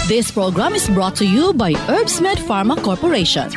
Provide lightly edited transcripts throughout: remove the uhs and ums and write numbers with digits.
This program is brought to you by Herbsmed Pharma Corporation.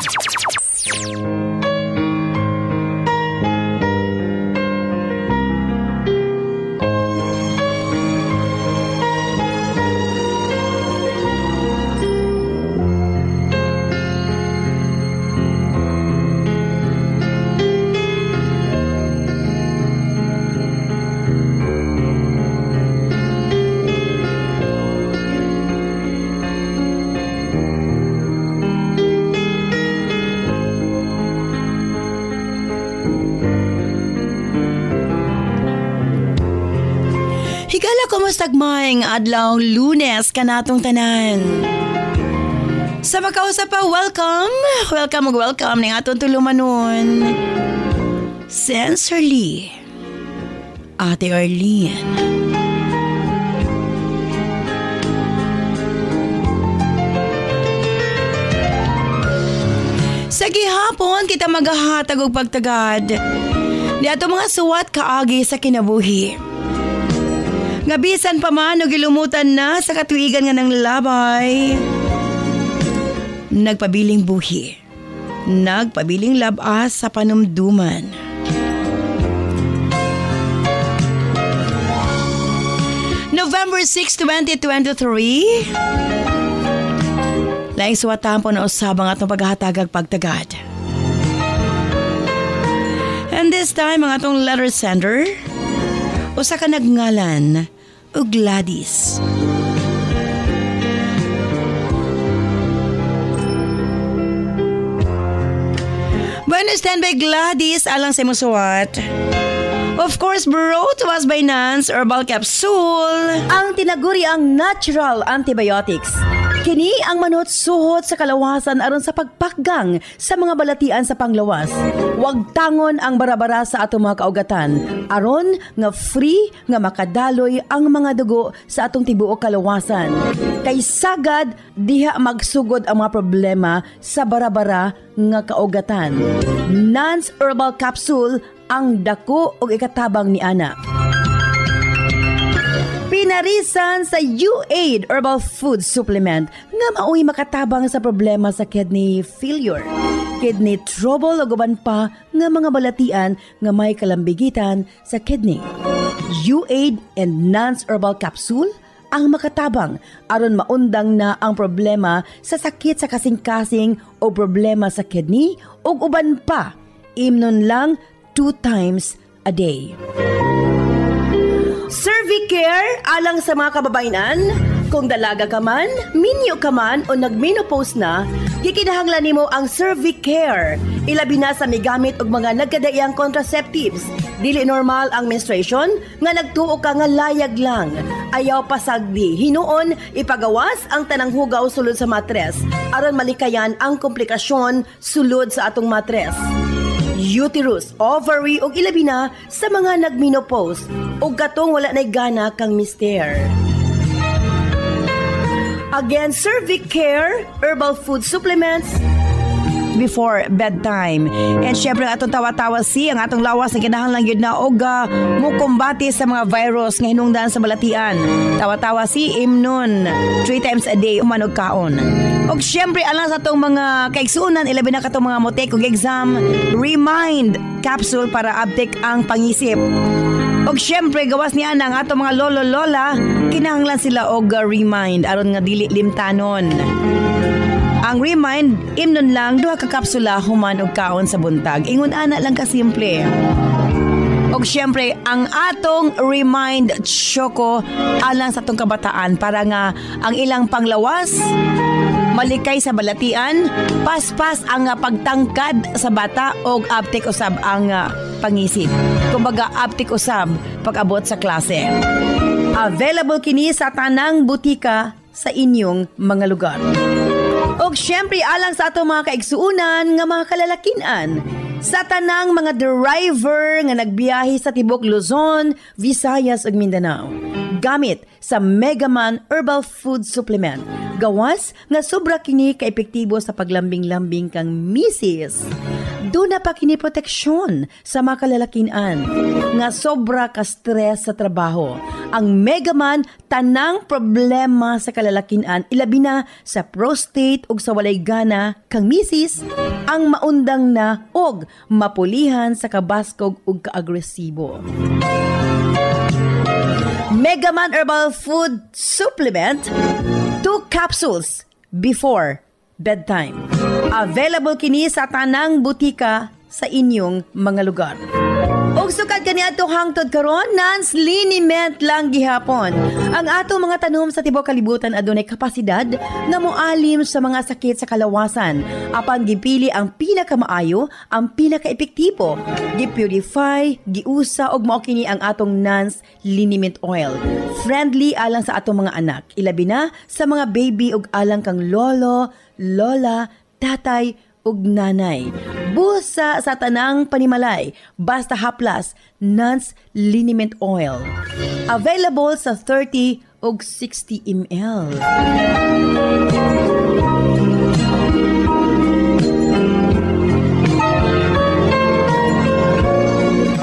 Kumusta maing adlaw Lunes kanatong tanan. Sa makausap pa, welcome ning atong tulumanon. Sincerely, Ate Arlene. Sa gihapon kita maghahatag og pagtagad di ato mga suwat kaagi sa kinabuhi. Nga bisan pa man o gilumutan na sa katuigan nga ng lalabay. Nagpabiling buhi. Nagpabiling labas sa panumduman. November 6, 2023. Laing suwatan po na usabang atong paghahatagag pagtagad. And this time, ang atong letter sender, usa ka nagngalan o Gladys. Bueno, stand by Gladys alang sa musuwat. Of course, brought to us by Nance Herbal Capsule. Ang tinaguri ang natural antibiotics. Kini ang manot-suhot sa kalawasan aron sa pagpakgang sa mga balatian sa panglawas. Huwag tangon ang barabara sa atong mga kaugatan. Aron nga free nga makadaloy ang mga dugo sa atong tibuok kalawasan. Kay sagad diha magsugod ang mga problema sa barabara nga kaugatan. Nance Herbal Capsule ang dako og ikatabang ni ana. Pinarisan sa U-Aid Herbal Food Supplement nga mao'y makatabang sa problema sa kidney failure, kidney trouble o guban pa nga mga balatian nga may kalambigitan sa kidney. U-Aid and Nance Herbal Capsule ang makatabang aron maundang na ang problema sa sakit sa kasing-kasing o problema sa kidney o uban pa. Imnon lang 2 times a day. Cervicare alang sa mga kababainan. Kung dalaga ka man, minyo ka man o nagmenopause na, gikinahanglan nimo ang Cervicare. Ilabi na sa migamit og mga nagkadaiyang contraceptives. Dili normal ang menstruation nga nagtuo ka nga layag lang. Ayaw pasagdi, hinuon ipagawas ang tanang hugaw sulod sa matres aron malikayan ang komplikasyon sulod sa atong matres. Uterus, ovary ug ilabi na sa mga nagmenopause ug katong wala nay gana kang mister. Again, Cervicare Herbal Food Supplements before bedtime. And syempre atong tawa-tawa ang atong lawas na kinahanglan gyud na og mukumbati sa mga virus nga hinungdan sa balatian. Tawa-tawa imnon 3 times a day uman og kaon. Og syempre alang sa atong mga kaigsuonan ilabi na katong mga motek og exam, Remind Capsule para update ang pangisip. Og syempre gawas niya ang atong mga lolo-lola, kinahanglan sila og Remind aron nga dili limtanon. Ang Remind, imnon lang 2 ka kapsula human og kaon sa buntag. Ingon ana lang kasimple. Og syempre, ang atong Remind Choco alang sa atong kabataan para nga ang ilang panglawas malikay sa balatian, paspas ang pagtangkad sa bata og aptik usab ang pangisip. Kumbaga aptik usab pag-abot sa klase. Available kini sa tanang butika sa inyong mga lugar. Og syempre alang sa atong mga kaigsuunan nga mga kalalakinan, sa tanang mga driver nga nagbiyahe sa tibok Luzon, Visayas ug Mindanao. Gamit sa Megaman Herbal Food Supplement. Gawas nga sobra kini ka-epektibo sa paglambing-lambing kang misis. Doon na pa kini proteksyon sa mga kalalakinan nga sobra ka stress sa trabaho. Ang Megaman tanang problema sa kalalakinan ilabi na sa prostate ug sa walay gana kang misis ang maundang na og mapulihan sa kabaskog ug kaagresibo. Megaman Herbal Food Supplement 2 capsules before bedtime. Available kini sa tanang butika sa inyong mga lugar. Og sukad kaniadto hangtod karon Nance liniment lang gihapon. Ang atong mga tanom sa tibuok kalibutan adunay kapasidad nga moalim sa mga sakit sa kalawasan. Apan gipili ang pinakamaayo, ang pinakaepektibo. Gipurify, giusa og mao kini ang atong Nance liniment oil. Friendly alang sa atong mga anak, ilabi na sa mga baby ug alang kang lolo, lola, tatay ug nanay. Busa sa tanang panimalay, basta haplas, Nance liniment oil. Available sa 30 ug 60 ml.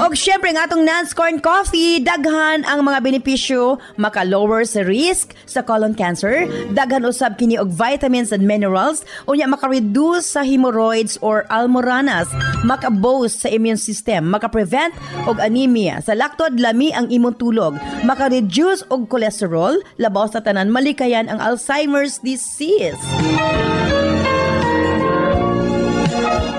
Og syempre nga atong Nance Corn Coffee, daghan ang mga benepisyo, maka-lower sa risk sa colon cancer, daghan usab kini og vitamins and minerals, unya maka-reduce sa hemorrhoids or almoranas, maka-boost sa immune system, maka-prevent og anemia, sa laktod lami ang imong tulog, maka-reduce og cholesterol, labaw sa tanan malikayan ang Alzheimer's disease.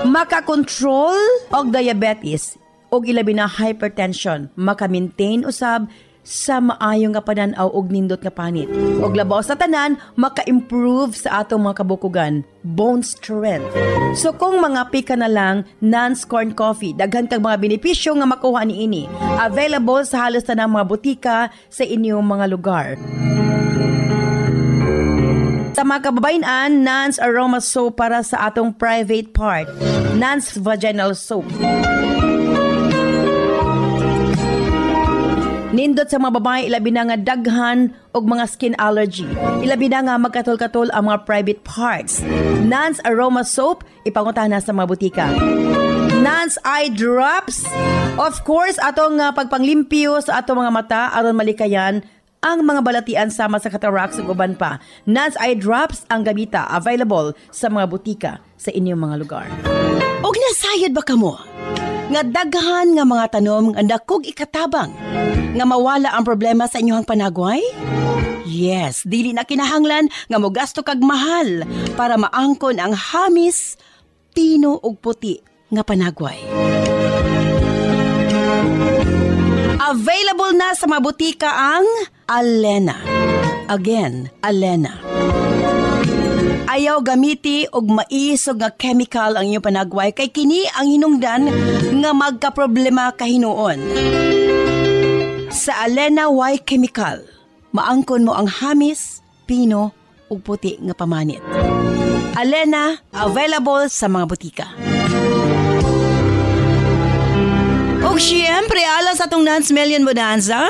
Maka-control og diabetes, og ilabi na hypertension, maka-maintain usab sa maayong nga pananaw og nindot nga panit. Og labaw sa tanan, maka-improve sa atong mga kabukugan, bone strength. So kung mga pika na lang, Nance Corn Coffee, daghan kang mga benepisyo nga makuha niini. Available sa halos tanang mga butika sa inyong mga lugar. Sa mga kababayan, Nance Aroma Soap para sa atong private part, Nance Vaginal Soap. Nindot sa mga babae, ilabi na nga daghan og mga skin allergy. Ilabi na nga magkatol-katol ang mga private parts. Nance Aroma Soap, ipangutan na sa mga butika. Nance Eye Drops, of course, atong pagpanglimpyo sa atong mga mata aron malikayan ang mga balatian sama sa cataracts ug uban pa. Nance Eye Drops ang gamita, available sa mga butika sa inyong mga lugar. Og nasayod ba kamo? Nga daghan nga mga tanom nga dakog ikatabang nga mawala ang problema sa inyong panagway? Yes, dili na kinahanglan nga mogasto kag mahal para maangkon ang hamis, pino ug puti nga panagway. Available na sa mga butika ang Alena. Again, Alena. Ayaw gamiti og maisog nga chemical ang iyong panagway kay kini ang hinungdan nga magkaproblema kahinuon. Sa Alena Y Chemical, maangkon mo ang hamis, pino ug puti nga pamanit. Alena, available sa mga butika. Og siyempre, alas atong Nance Million Bonanza.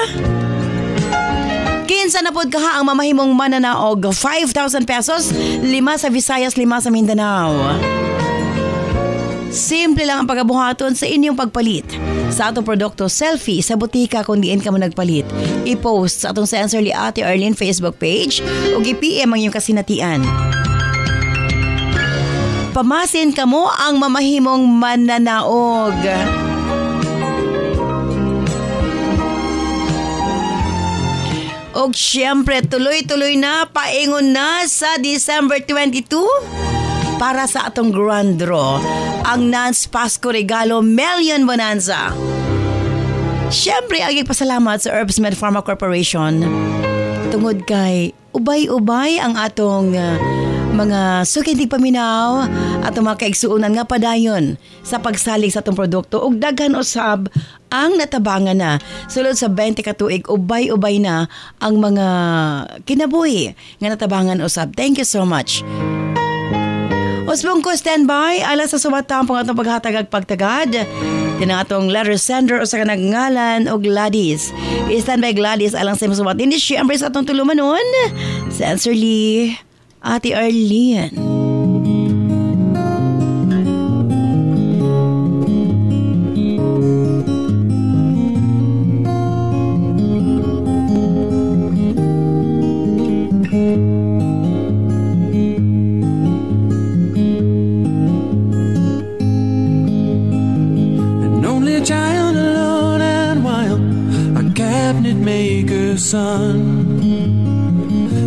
Kinsa na pod kaha ang mamahimong mananaog 5,000 pesos, 5 sa Visayas, 5 sa Mindanao. Simple lang ang pagkabuhaton sa inyong pagpalit. Sa atong produkto, selfie sa butika kung diin ka mo nagpalit. I-post sa atong Sensorly Ate Arlene Facebook page o i-PM ang iyong kasinatian. Pamasin ka mo ang mamahimong mananaog. Og syempre, tuloy-tuloy na, paingon na sa December 22 para sa atong grand draw, ang Nance Pasko Regalo Million Bonanza. Syempre, agig pasalamat sa Herbsmed Pharma Corporation. Tungod kay ubay-ubay ang atong mga sukintig paminaw at mga kaigsuunan nga padayon sa pagsalig sa atong produkto ug daghan usab ang natabangan na. Sulod sa 20 ka tuig, ubay-ubay na ang mga kinabuhi nga natabangan usab. Thank you so much. Usbong ko standby alas sa suwatang pang atong paghatag ag pagtagad. Tinang atong letter sender o sa kanagngalan o Gladys. I-standby Gladys alang sa suwat. Hindi siyempre sa atong tulumanon. Sensorly Ate Arlene. sun.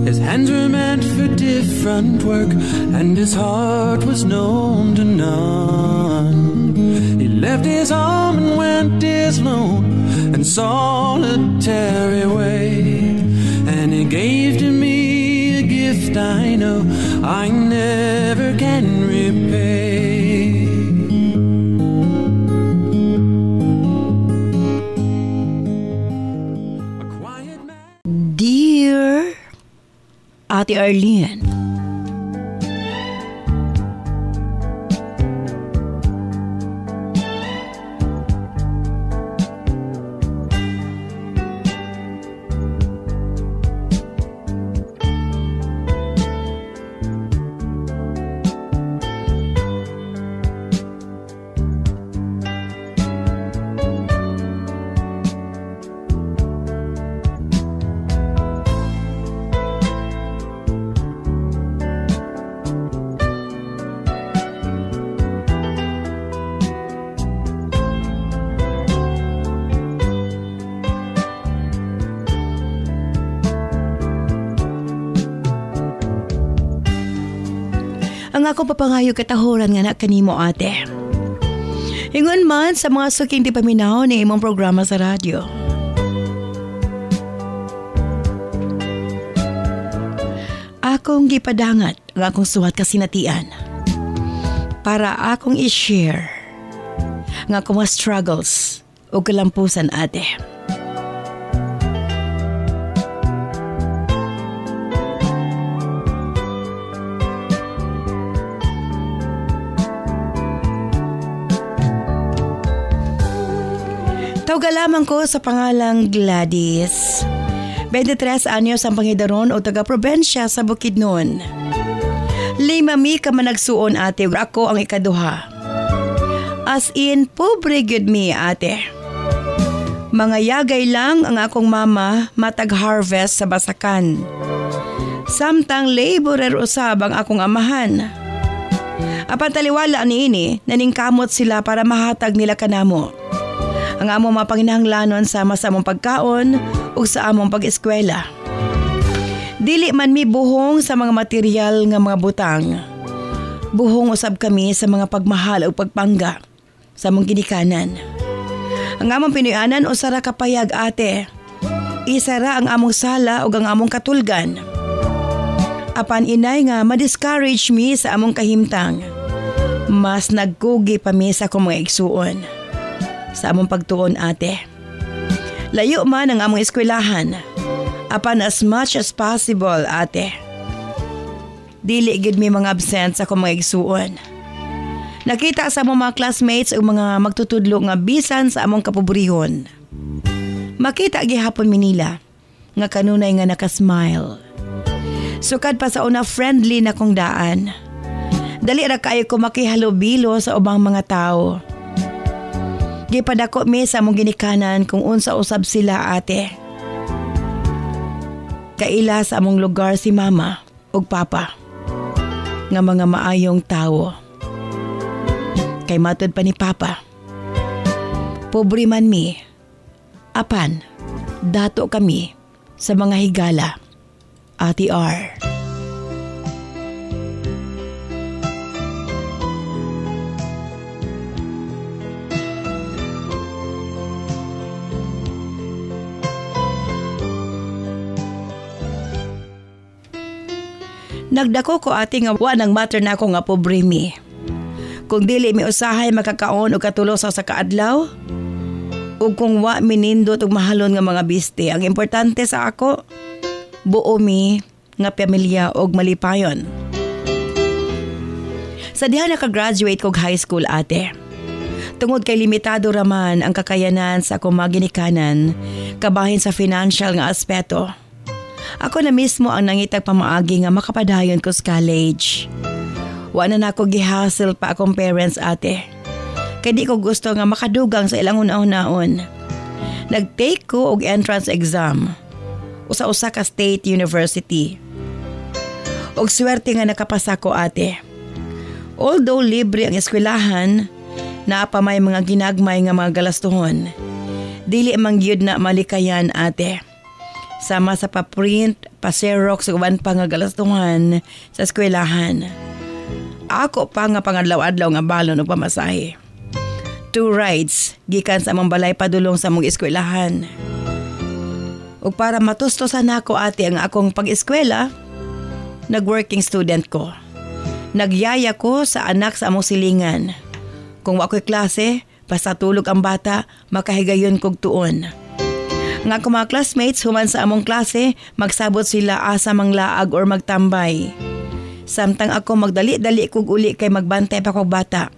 His hands were meant for different work, and his heart was known to none. He left his home and went his lone and solitary way, and he gave to me a gift I know I never can repay. Dear Ate Arlene, ang akong papangayo katahoran nga na kanimo ate. Ingon man sa mga suking di paminaw ni imong programa sa radyo. Akong gipadangat ang akong suwat kasinatian para akong i-share ang akong mga struggles o kalampusan ate. Tawga lamang ko sa pangalang Gladys. 23 anyos ang pangidaron o taga-probensya sa Bukidnon. Limami ka man nagsuon ate, ako ang ikaduha. As in, pobre good me ate. Mga yagay lang ang akong mama matag-harvest sa basakan. Samtang laborer usab ang akong amahan. Apan taliwala niini, naningkamot sila para mahatag nila kanamo ang among mga panginahanglanon sama sa among pagkaon o sa among pag-eskwela. Dili man mi buhong sa mga material nga mga butang. Buhong usab kami sa mga pagmahal o pagpangga sa among ginikanan. Ang among pinuyanan o sara kapayag ate. Isara ang among sala o ang among katulgan. Apan inay nga ma-discourage mi sa among kahimtang. Mas nagkugi pa mi sa akong mga igsuon sa among pagtuon ate. Layo man ang among eskwelahan, apan as much as possible ate. Dili gid mi mga absent sa akong mga igsuon. Nakita sa among mga classmates o mga magtutudlo nga bisan sa among kapobrehon. Makita gihapon mi nila nga kanunay nga nakasmile. Sukad pa sa una friendly na kong daan. Dali ra kayo ko makihalubilo sa ubang mga tao. Gipadako mi sa among ginikanan kung unsa usab sila ate. Kaila sa among lugar si mama ug papa nga mga maayong tawo. Kay matud pa ni papa, pobre man mi, apan dato kami sa mga higala, Ate R. Nagdako ko ate nga wa nang matter na ako nga pobre mi. Kung dili mi usahay makakaon o katulos sa kaadlaw, o kung wa minindot og mahalon nga mga biste, ang importante sa ako, buo mi nga pamilya og malipayon. Sa diha naka-graduate kog high school ate. Tungod kay limitado raman ang kakayanan sa akong mga ginikanan, kabahin sa financial nga aspeto. Ako na mismo ang nangitag pamaagi nga makapadayon ko sa college. Wa na nako gihassle pa akong parents ate. Kay di ko gusto nga makadugang sa ilang una-unaon. Nag-take ko og entrance exam. Usa-usa ka state university. Og swerte nga nakapasa ko ate. Although libre ang eskwelahan, naapa may mga ginagmay nga mga galastuhon. Dili man gyud na malikayan ate. Sama sa pa-print, pa-xerox, uban pa nga galastungan sa eskwelahan. Ako pa nga pangadlaw-adlaw nga balon o pamasahe. 2 rides, gikan sa among balay padulong sa among eskwelahan. O para matustosan ako ate ang akong pag-eskwela, nag-working student ko. Nagyaya ko sa anak sa among silingan. Kung ako'y klase, basta tulog ang bata, makahigayon kog tuon. Nga akong mga classmates human sa among klase, magsabot sila asa mang laag or magtambay. Samtang ako magdali-dali kog uli kay magbantay pa kog bata.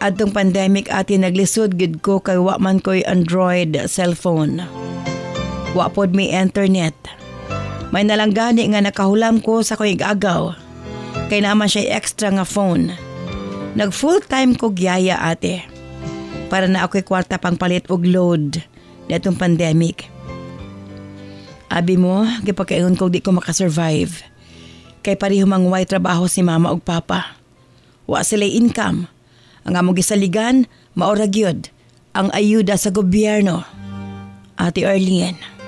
Adtong pandemic ati naglisod gid ko kay wa man ko'y Android cellphone. Wa pod may internet. May nalanggani nga nakahulam ko sa ko'y agaw. Kay naman siya extra nga phone. Nag full time ko gyaya ate. Para na ako'y kwarta pang palit og load netong pandemic. Abi mo, gipakaingon ko di ko makasurvive. Kay pareho mang way trabaho si mama og papa. Wa sila'y income. Ang among gisaligan, maura gyud ang ayuda sa gobyerno. Ate Arlene.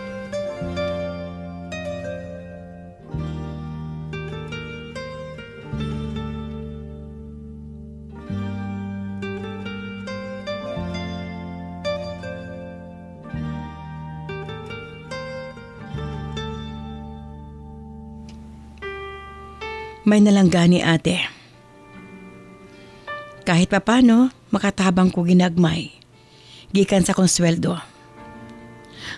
May nalanggani ate. Kahit papano, makatabang ko ginagmay. Gikan sa kong sweldo.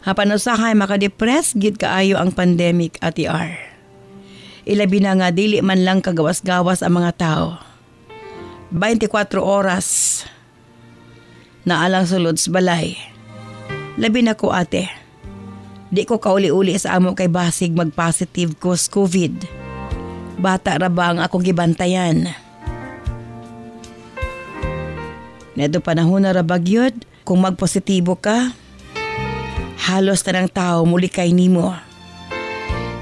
Hapan usahay makadepress, gid kaayo ang pandemic ati R. Ilabi na nga dili man lang kagawas-gawas ang mga tao. 24 oras na alang sulod sa balay. Labi na ko ate. Di ko kauli-uli sa amo kay basig mag-positive ko sa COVID. Bata ra ba ang akong gibantayan? Neto panahon na ra bagyod, kung magpositibo ka, halos tanang tao muli kay nimo.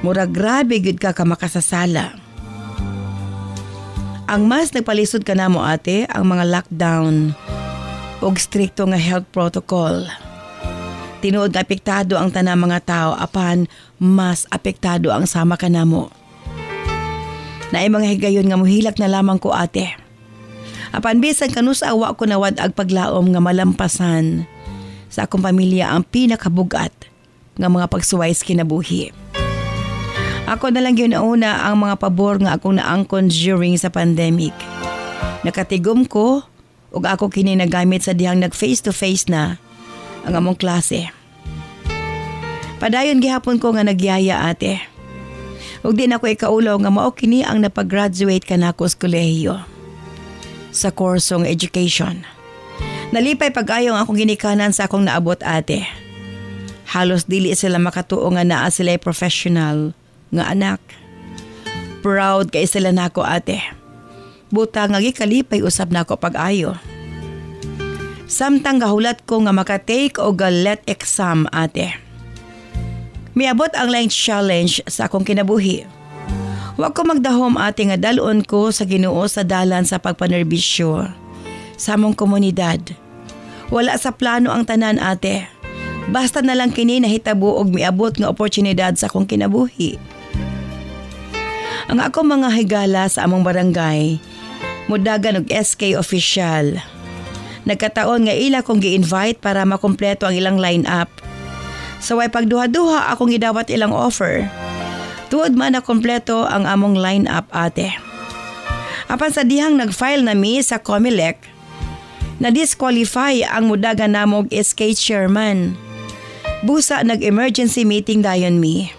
Mura grabe gyud ka makasasala. Ang mas nagpalisod ka namo ate, ang mga lockdown og strikto nga health protocol. Tinuod nga apektado ang tanang mga tao, apan mas apektado ang sama ka namo. Naay mga higayon nga muhilak na lamang ko ate. Apan bisan kanusawa ko nawad ag paglaom nga malampasan sa akong pamilya ang pinakabugat nga mga pagsuway sa kinabuhi. Ako na lang yun una ang mga pabor nga akong naangkon during sa pandemic. Nakatigom ko ug ako kini nagamit sa dihang nag face to face na ang among klase. Padayon gihapon ko nga nagyaya ate. Ug di na ko ikaulaw nga mao kini ang napag-graduate kanako sa kolehiyo. Sa kursong education. Nalipay pag-ayong akong ginikanan sa akong naabot ate. Halos dili sila makatuo nga naa sila professional nga anak. Proud kay sila nako ate. Buta nga gikalipay usab nako pag-ayo. Samtang gahulat ko nga makatake o galet exam ate. Miabot ang line challenge sa akong kinabuhi. Wa ko magdahom ate nga dalon ko sa Ginoo sa dalan sa pagpanerbisyo sa among komunidad. Wala sa plano ang tanan ate. Basta na lang kini nahitabo og miabot nga oportunidad sa akong kinabuhi. Ang akong mga higala sa among barangay, mudagan og SK official. Nagkataon nga ila kong gi-invite para makompleto ang ilang line-up. So way pagduha-duha akong gidawat ilang offer. Tuod man na kompleto ang among line-up ate. Apan sa dihang nag-file na mi sa COMELEC, na-disqualify ang mudagan namog SK chairman. Busa nag-emergency meeting dayon mi.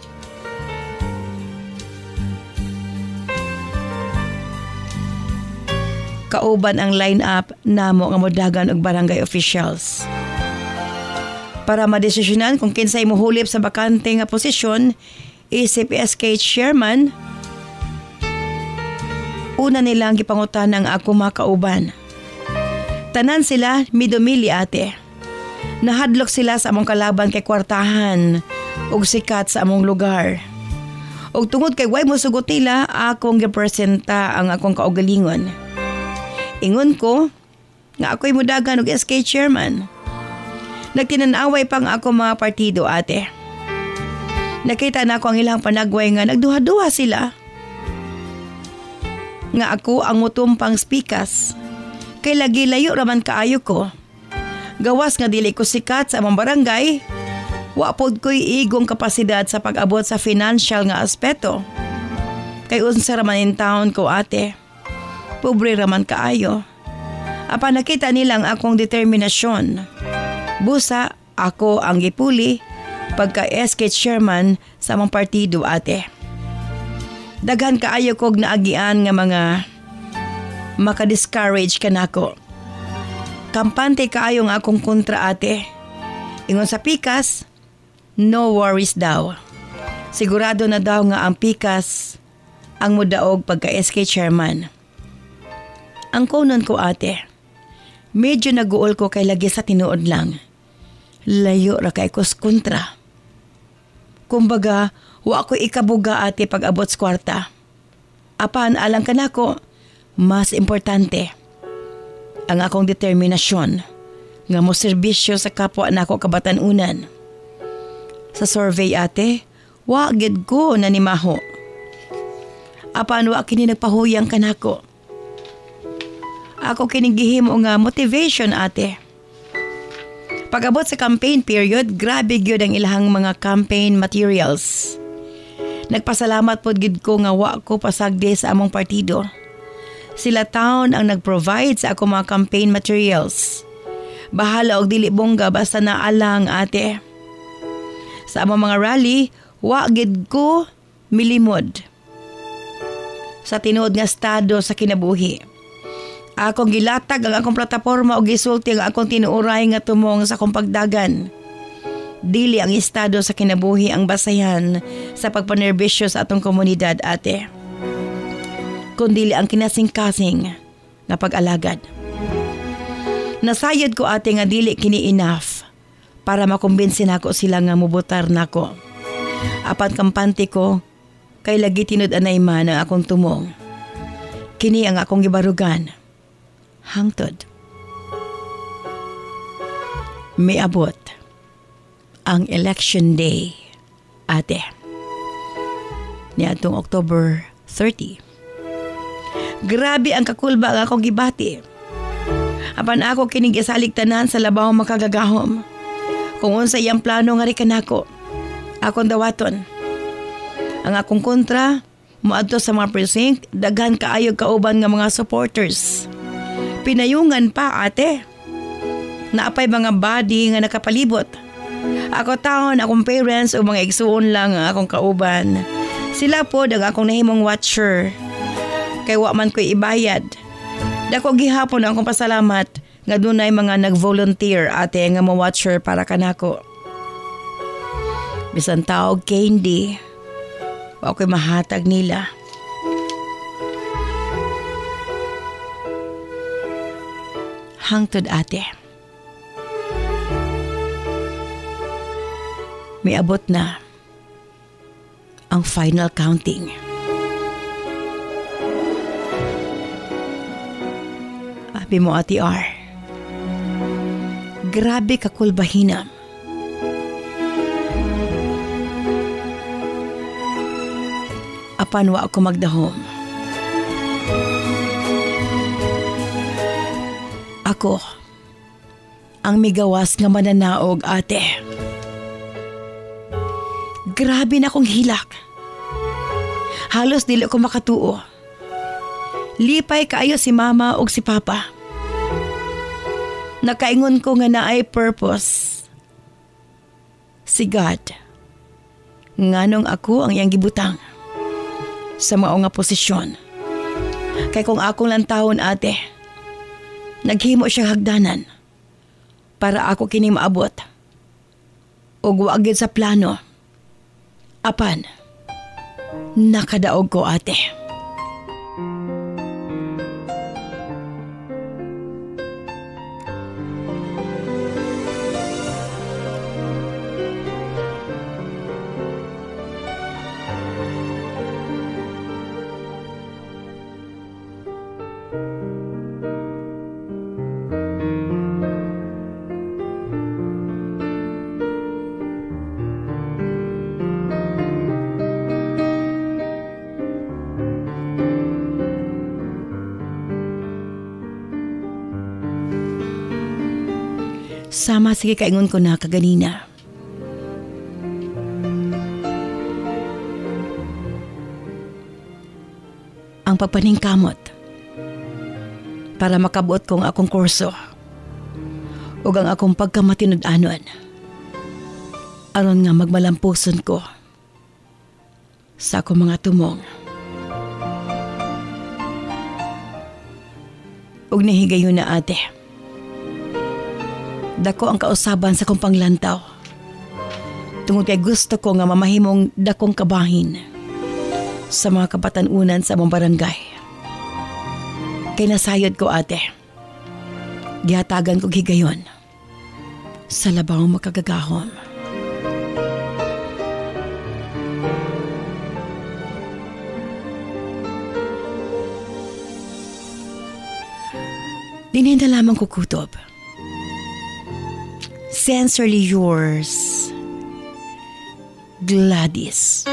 Kauban ang line-up namo nga mudagan og barangay officials. Para madesisyonan kung kinsay mohulip sa bakante nga posisyon, isip SK chairman, una nilang gipangutan ang ako mga kauban. Tanan sila midumili ate. Nahadlok sila sa among kalaban kay kwartahan ug sikat sa among lugar. Ug tungod kay way mosugot nila, akong gipresenta ang akong kaugalingon. Ingon ko nga ako'y mudagan og SK chairman. Nagtinanaway pang ako mga partido ate. Nakita na ako ang ilang panagway nga nagduha-duha sila. Nga ako ang mutumpang spikas. Kay lagi layo raman kaayo ko. Gawas nga dili ko sikat sa among barangay. Wapod ko'y igong kapasidad sa pag-abot sa financial nga aspeto. Kay unsa raman in town ko ate. Pobre raman kaayo. Apa nakita nilang akong determinasyon. Busa ako ang gipuli pagka SK chairman sa among partido ate. Daghan kaayo kog naagian nga mga maka-discourage ka nako. Kampante kaayo nga akong kontra ate. Ingon sa pikas, no worries daw. Sigurado na daw nga ang pikas ang mudaog pagka SK chairman. Ang kunon ko ate, medyo naguol ko kay lagi sa tinuod lang. Layo ra kay kos kontra. Kumbaga, wa ko ikabuga ate pag-abot sa kwarta. Apan alang ka nako, mas importante ang akong determinasyon nga mo serbisyo sa kapwa nako kabatanunan. Sa survey ate, wa gid ko nanimaho. Apan wa kini nagpahuyang kanako. Ako kining gihimo nga motivation ate. Pag-abot sa campaign period, grabe gyud ang ilahang mga campaign materials. Nagpasalamat pod gid ko nga wa ko pasagdi sa among partido. Sila taon ang nag-provide sa ako mga campaign materials. Bahala og dili bongga basta naalang ate. Sa among mga rally, wa gid ko milimod. Sa tinuod nga estado sa kinabuhi. Akong gilatag ang akong plataporma o gisulti ang akong tinuuray nga tumong sa akong pagdagan. Dili ang estado sa kinabuhi ang basayan sa pagpanerbisyo sa atong komunidad ate. Kundili ang kinasing-kasing nga pag-alagad. Nasayad ko ate nga dili kini enough para makumbinsi nako sila nga mubutar nako. Apan kampante ko kay lagi tinud-anay man ang akong tumong. Kini ang akong gibarugan. Hangtod. May abot ang election day, ate. Niadtong October 30. Grabe ang kakulba ang akong gibati. Apan ako kining gisalig tanan sa labaw makagagahom. Kung unsa iyang plano nga rikan ako, akong dawaton. Ang akong kontra, moadto sa mga precinct, daghan kaayog kauban nga mga supporters. Pinayungan pa ate. Naapay mga body nga nakapalibot. Ako taon, akong parents o mga igsuon lang ang akong kauban. Sila po ang akong nahimong watcher. Kay wa man ko'y ibayad. Dako gihapon ang akong pasalamat nga dunay mga nag-volunteer ate nga mo-watcher para kanako. Bisan taog candy, wa ko'y mahatag nila. Hangtod ate. May abot na ang final counting. Abi mo ati R. Grabe ka kulbahinam. Apan wa ako magdahom. Ako ang migawas nga mananaog ate. Grabe na akong hilak. Halos dili ko makatuo. Lipay kaayo si mama o si papa. Nakaingon ko nga naay purpose. Si God. Nganong ako ang iyang gibutang sa mao nga posisyon. Kay kung akong lantawon ate, naghimo siya hagdanan para ako kini maabot. Ug wa gyud sa plano. Apan, nakadaog ko ate. Sama sige kaingon ko na kaganina. Ang pagpaningkamot para makabuot kong akong kurso ug ang akong pagkamatinud-anon aron nga magmalampuson ko sa akong mga tumong. Ug nahigayon na ate. Dako ang kausaban sa kong panglantaw. Tungod kay gusto ko nga mamahimong dakong kabahin sa mga kabatanunan sa among barangay. Kay nasayod ko ate. Gihatagan ko higayon sa labang makagagahom. Dinin na lamang kukutob. Sincerely yours, Gladys.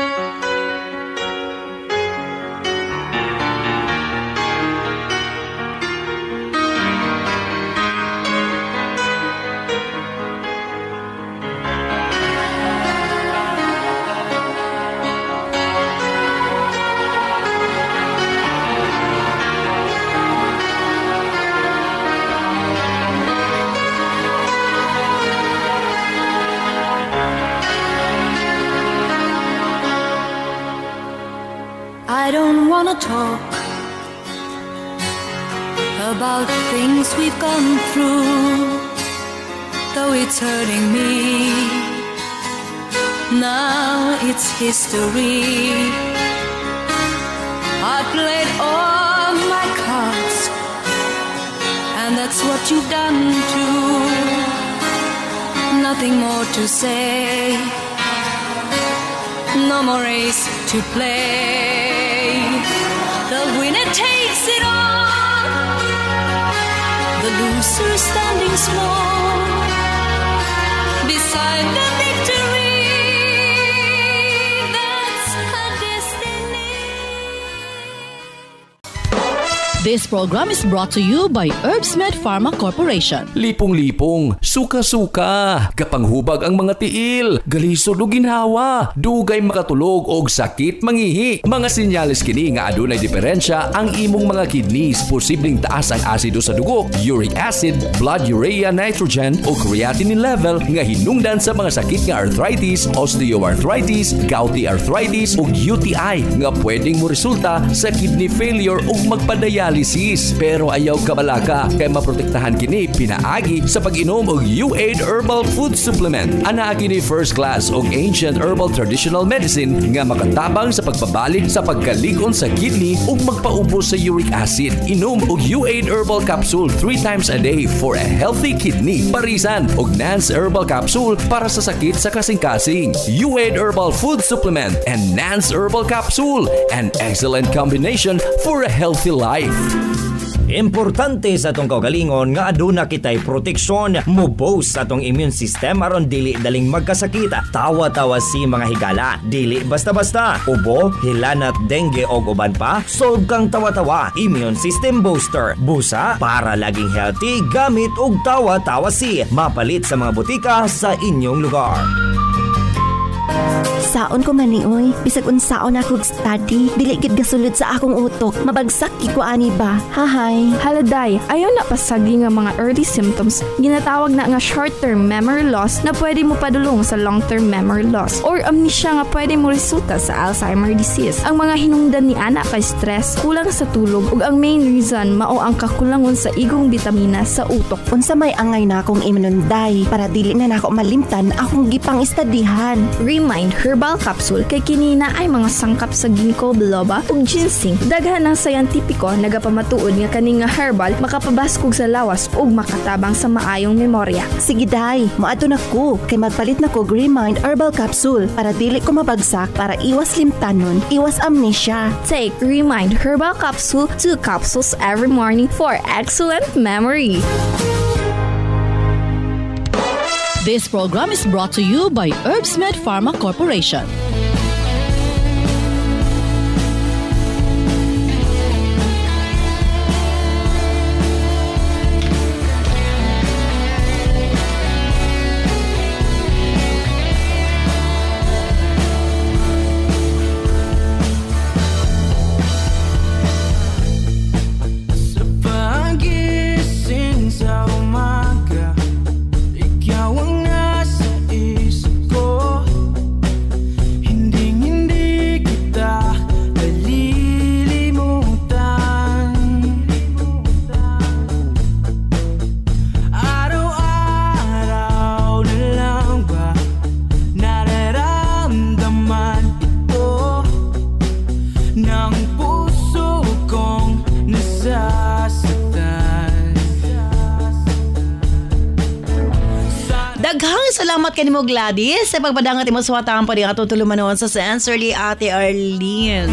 I don't wanna talk about things we've gone through, though it's hurting me. Now it's history. I played all my cards, and that's what you've done too. Nothing more to say, no more race to play. The winner takes it all, the loser standing small beside the victory. That's her destiny. This program is brought to you by Herbsmed Pharma Corporation. Lipong-lipong, suka-suka, kapanghubag ang mga tiil, galisod o ginhawa, dugay makatulog og sakit mangihi. Mga sinyalis kini nga adunay diferensya ang imong mga kidneys, posibleng taas ang asido sa dugo, uric acid, blood urea nitrogen o creatinine level nga hinungdan sa mga sakit nga arthritis, osteoarthritis, gouty arthritis ug UTI nga pwedeng mo resulta sa kidney failure ug magpadayalisis. Pero ayaw kabalaka kay maprotektahan kini pinaagi sa pag-inom og U8 Herbal Food Supplement. Ana kini first class og ancient herbal traditional medicine nga makatabang sa pagbabalik sa pagkalig-on sa kidney ug magpaubos sa uric acid. Inom og U8 Herbal Capsule 3 times a day for a healthy kidney. Parisan og Nance Herbal Capsule para sa sakit sa kasing-kasing. U8 Herbal Food Supplement and Nance Herbal Capsule, an excellent combination for a healthy life. Importante sa atong kaugalingon nga aduna kitay proteksyon, mo-boost sa atong immune system aron dili daling magkasakit. Tawa-tawa si mga higala, dili basta-basta. Ubo, hilanat, dengue og uban pa, solve kang tawa-tawa. Immune system booster. Busa para laging healthy gamit og tawa-tawa si. Mapalit sa mga butika sa inyong lugar. Saon ko manioy, bisag unsaon ako study, dili gid gasulod sa akong utok, mabagsak gi ko ani ba. Hahay. Haladay, ayaw na pasagi nga mga early symptoms, ginatawag na nga short-term memory loss na pwede mo padulong sa long-term memory loss or amnesia nga pwede mo resulta sa Alzheimer disease. Ang mga hinungdan ni ana kay stress, kulang sa tulog ug ang main reason mao ang kakulangon sa igong bitamina sa utok. Unsa may angay na akong imununday para dili na nako malimtan akong gipang istadihan. Remind Herbal Capsule kay kinina ay mga sangkap sa ginkgo biloba ug ginseng. Daghan ng scientifico nagapamatuod nga kani nga herbal makapabaskog sa lawas ug makatabang sa maayong memorya. Sige day, moadto na ko kay magpalit na ko Remind Herbal Capsule para dili ko mabagsak, para iwas limtanon, iwas amnesia. Take Remind Herbal Capsule, 2 capsules every morning for excellent memory. This program is brought to you by Herbsmed Pharma Corporation. puso kong nasasaktan. Daghang salamat kanimo Gladys sa pagpadangat imo suwatan pa rin atong tulumanon sa Sensorly Ate Arlene.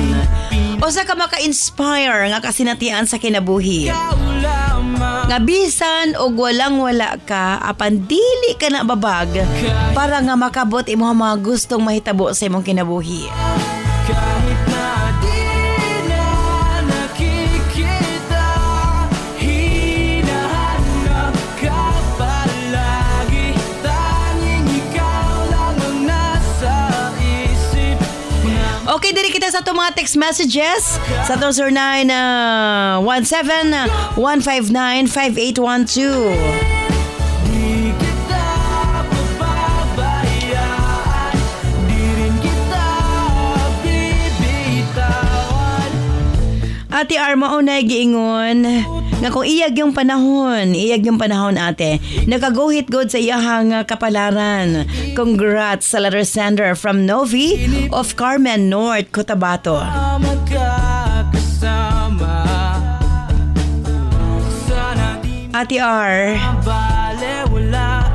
O sa ka maka-inspire nga kasinatian sa kinabuhi. Nga bisan og walang-wala ka apan dili ka na babag para nga makabot imo ang mga gustong mahitabo sa imong kinabuhi. Kahit na di na nakikita, hinahanap ka palagi. Tanging ikaw lang ang nasa isip. Okay, diri kita sa itong mga text messages sa 0917-159-5812. Di kita pababayaan, di rin kita bibitawan. Ate Arma unay giingon nga kung iyag yung panahon ate, nakaguhit good sa iyahang kapalaran. Congrats sa letter sender from Novi of Carmen North, Cotabato. Magkakasama, sana di Ate R, balewala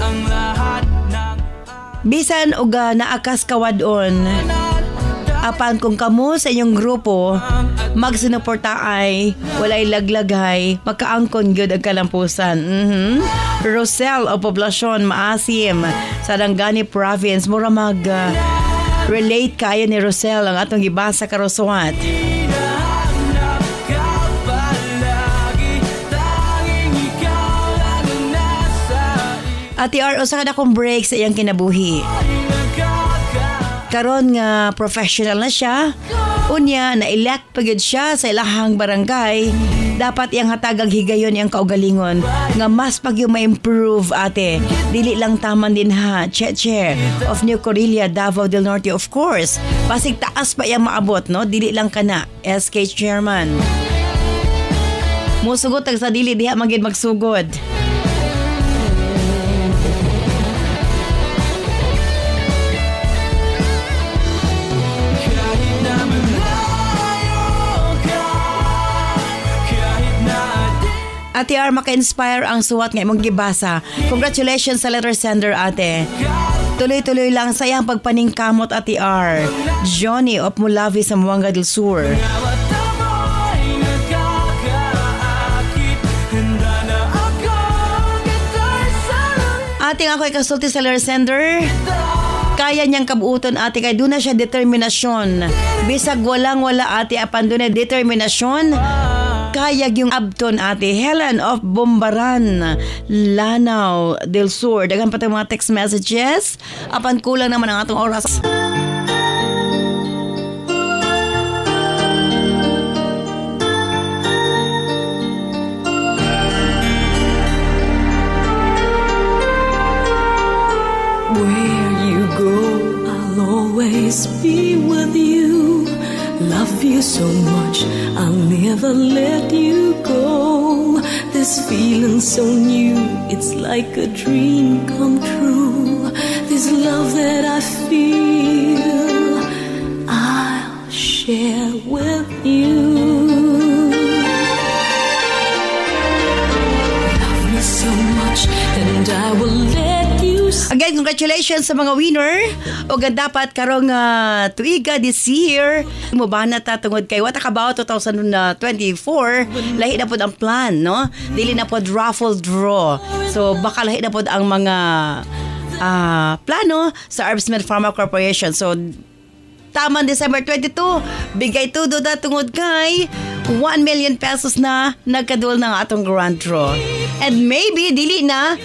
ang lahat ng bisan og naakas kawadon, apan kung kamo sa inyong grupo magsinuporta ay walay laglagay, makaangkon gyud ang kalampusan. Rosel o Poblacion Maasim sa Dangani Province, mura mag relate kayo ni Rosel ang atong gibasa karosuat. hinahanap ka palagi. Tanging ikaw lang ang nasa Ate R, usa ka na kong break sa iyang kinabuhi. Karon nga professional na siya, unya na-elect pagid siya sa ilahang barangay. Dapat iyang hatagang higayon iyang kaugalingon nga mas pagyo ma-improve ate. Dili lang taman din ha, Cheche of New Corilla, Davao del Norte of course. Pasig taas pa iyang maabot, no? Dili lang kana, SK Chairman. Musugot ang sa dili diha magid magsugod. Ate R, maka-inspire ang suwat nga imong gibasa. Congratulations sa letter sender ate. Tuloy-tuloy lang sa iyang pagpaningkamot Ate R. Johnny of Mulavi sa Muanga del Sur. Ate nga ako'y kasulti sa letter sender. Kaya niyang kabuuton ate kay doon na siya determinasyon. Bisag walang-wala ate apan doon na determinasyon. Kayag yung abton ate. Helen of Bombaran, Lanao del Sur. Dagan pa tayong mga text messages. Apan kulang naman ang atong oras. Where you go, I'll always be with you. Love you so much, I'll never let you go. This feeling so new, it's like a dream come true. This love that I feel, I'll share with you. Love me so much, and I will let you. Again, congratulations sa mga winner. O dapat karong tuiga this year. Mo ba na tungod kay What About 2024, lahi na pod ang plan, no? Dili na pod raffle draw. So baka lahi na pod ang mga plano sa Herbsmed Pharma Corporation. So tamang December 22, bigay tudo na tungod kay 1 million pesos na nagkadul ng atong grand draw. And maybe dili na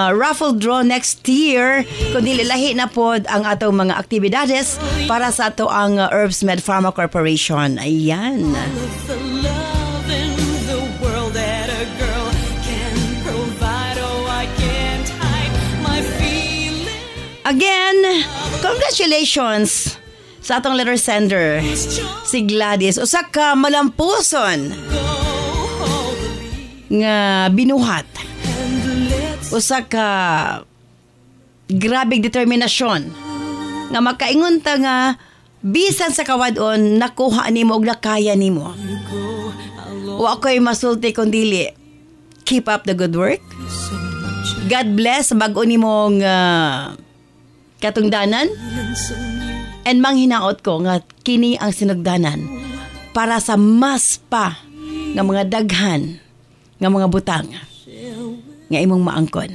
raffle draw next year kundi lahi na pod ang atong mga aktibidades para sa ato ang Herbsmed Pharma Corporation. Ayan. The love in the world that a girl can provide. Oh, I can't hide my feelings. Again, congratulations sa atong letter sender, si Gladys. Usa ka malampuson nga binuhat. Usa ka grabing determinasyon nga makaingon ta nga bisan sa kawadon nakuha nimo og nakaya nimo. Wa ko'y masulti kung dili. Keep up the good work. God bless bag-o nimong katungdanan. And manghinaot ko nga kini ang sinugdanan para sa mas pa nga mga daghan nga mga butang nga imong maangkon.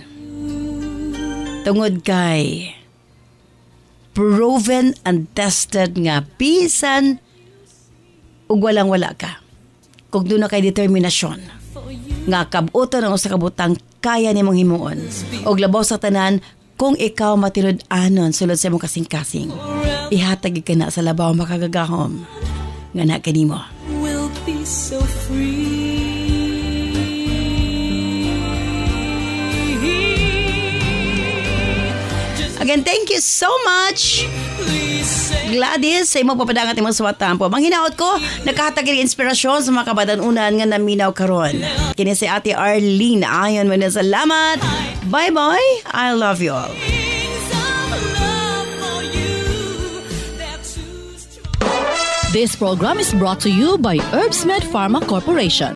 Tungod kay proven and tested nga bisan ug walang-wala ka. Kung doon na kay determinasyon nga kabuton ang usa ka butang kaya nimong himuon. Og labaw sa tanan kung ikaw matilud-anon sulod sa imong kasing-kasing. Ihatag ka na sa labaw makagagahom nga na kanimo. Will be so free. Again, thank you so much, Gladys, sa imong papadangat imong suwatan po. Manghinaot ko, nakahatag rin inspirasyon sa mga kabatanunan nga naminaw karon. Kini si Ate Arlene. Ayon mo na salamat. Bye-bye. I love you all. This program is brought to you by Herbsmed Pharma Corporation.